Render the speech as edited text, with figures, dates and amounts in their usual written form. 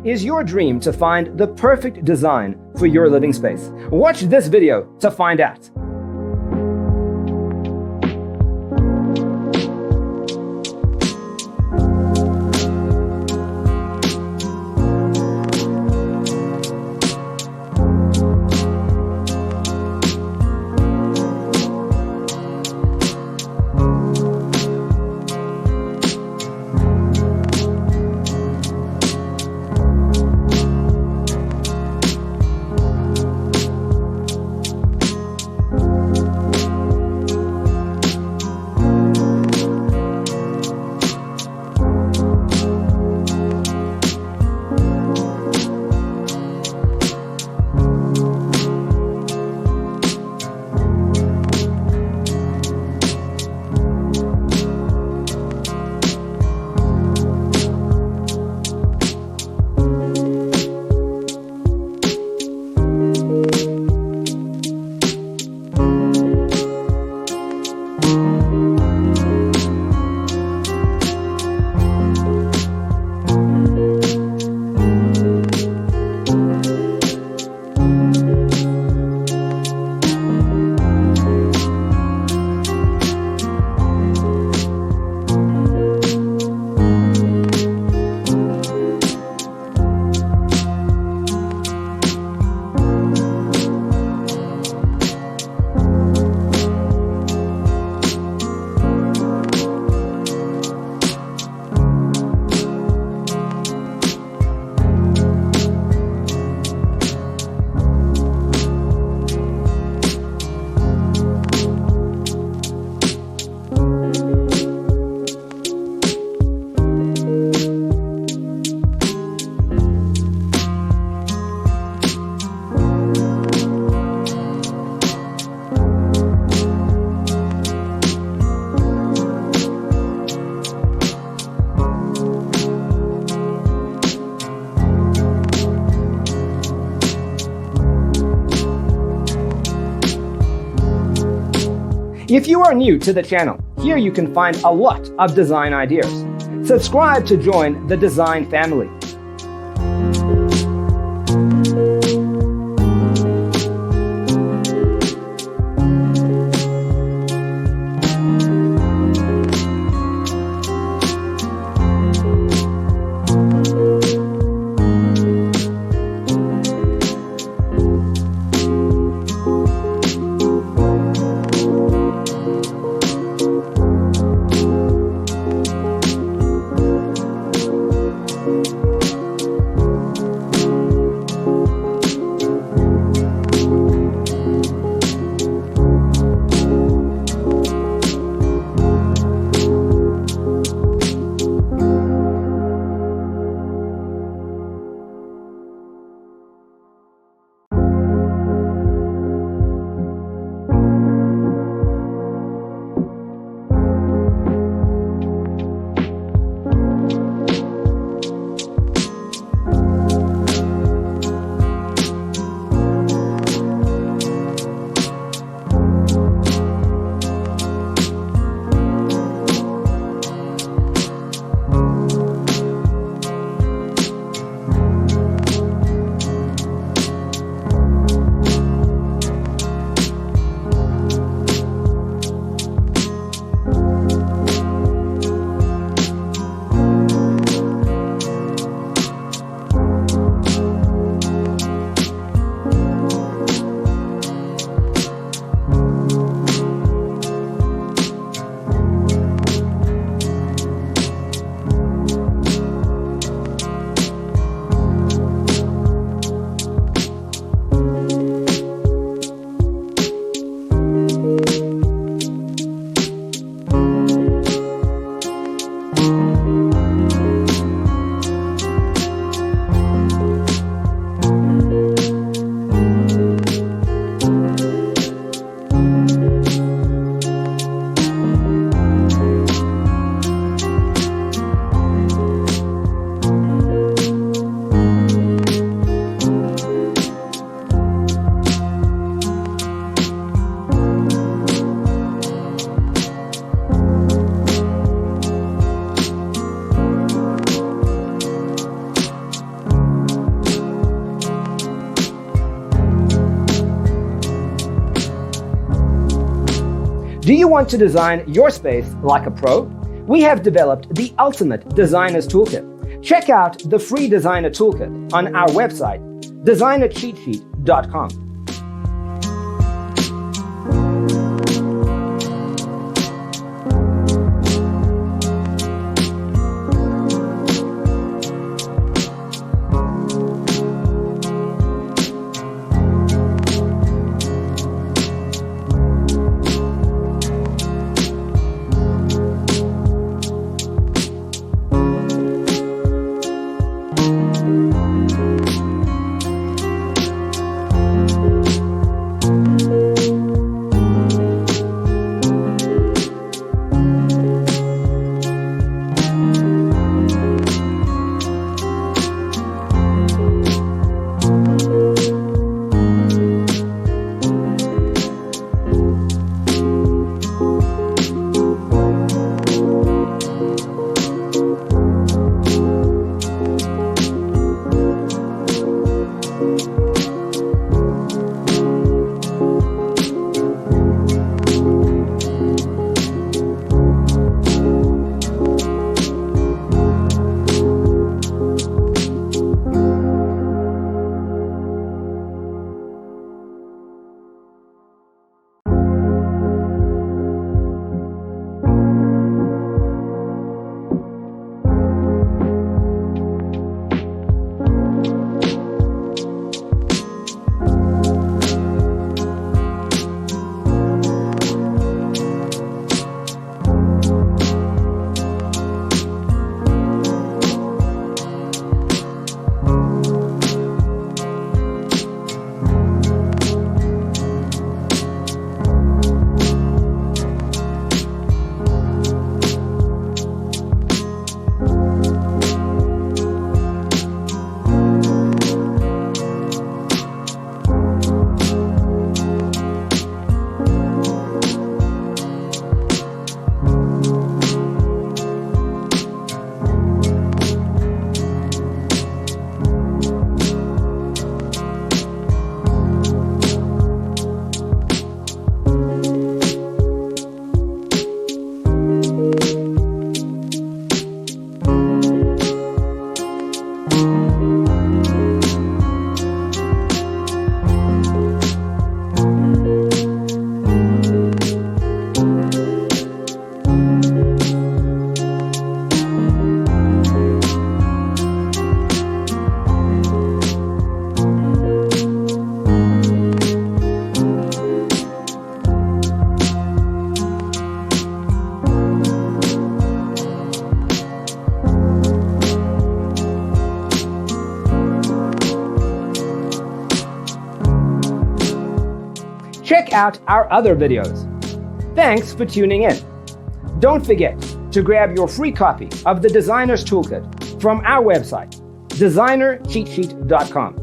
is your dream to find the perfect design for your living space? Watch this video to find out. If you are new to the channel, here you can find a lot of design ideas. Subscribe to join the design family. Do you want to design your space like a pro? We have developed the ultimate designer's toolkit. Check out the free designer toolkit on our website, designercheatsheet.com. Check out our other videos. Thanks for tuning in. Don't forget to grab your free copy of the Designer's Toolkit from our website, designercheatsheet.com.